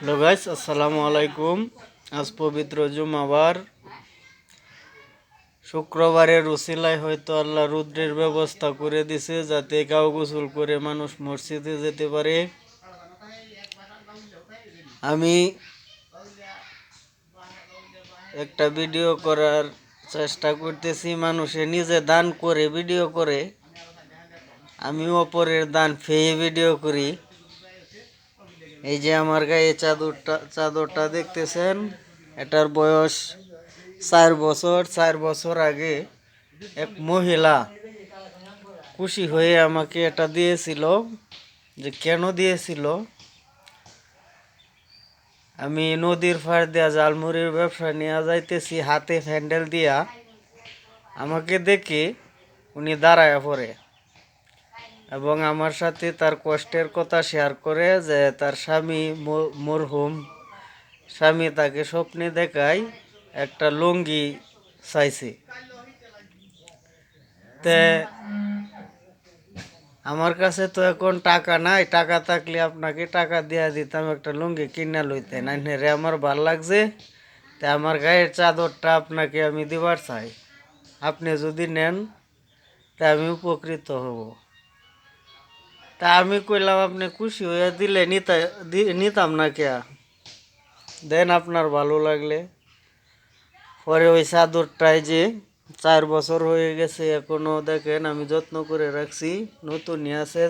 Hello guys, আসসালামু আলাইকুম। আজ পবিত্র জুমাবার, শুক্রবারের উসিলায় হয়তো আল্লাহ রুদ্রের ব্যবস্থা করে দিছে যাতে গাও গোসল করে মানুষ মসজিদে যেতে পারে। আমি একটা ভিডিও করার চেষ্টা করতেছি, মানুষে নিজে দান করে ভিডিও করে, আমি অপরের দান পেয়ে ভিডিও করি। এই যে আমার গায়ে চাদরটা দেখতেছেন, এটার বয়স 4 বছর। 4 বছর আগে এক মহিলা খুশি হয়ে আমাকে এটা দিয়েছিল। যে কেন দিয়েছিল, আমি নদীর পাড় দিয়া জালমুড়ির ব্যবসা নিয়ে যাইতেছি, হাতে হ্যান্ডেল দিয়া আমাকে দেখে উনি দাঁড়ায় পড়ে এবং আমার সাথে তার কষ্টের কথা শেয়ার করে যে তার স্বামী মরহুম স্বামী তাকে স্বপ্নে দেখায় একটা লুঙ্গি চাইছে। তে আমার কাছে তো এখন টাকা নাই, টাকা থাকলে আপনাকে টাকা দিয়া দিতাম, একটা লুঙ্গি কিনা লইতেন। রে আমার ভাল লাগছে, তা আমার গায়ের চাদরটা আপনাকে আমি দিবার চাই। আপনি যদি নেন তা আমি উপকৃত হব। তা আমি কইলাম আপনি খুশি হয়ে দিলে নিতাম না কে, দেন আপনার ভালো লাগলে। পরে ওই চাদরটায় যে 4 বছর হয়ে গেছে, এখনো দেখেন আমি যত্ন করে রাখছি, নতুনই আছে।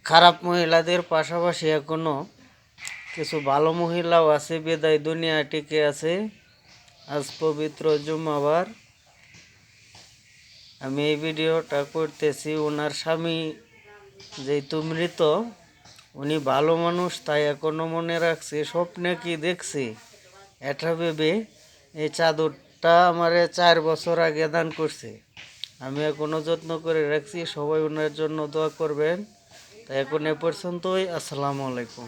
খারাপ মহিলাদের পাশাপাশি এখনো কিছু ভালো মহিলাও আছে, বিদায় দুনিয়া টিকে আছে। আজ পবিত্র জুম্মাবার আমি এই ভিডিওটা করতেছি। ওনার স্বামী যেহেতু মৃত, উনি ভালো মানুষ, তাই এখনো মনে রাখছে, স্বপ্নে কি দেখছে এটা ভেবে এই চাদরটা আমারে 4 বছর আগে দান করছে। আমি এখনো যত্ন করে রাখছি। সবাই ওনার জন্য দোয়া করবেন। তাই এখন এ পর্যন্তই। আসসালামু আলাইকুম।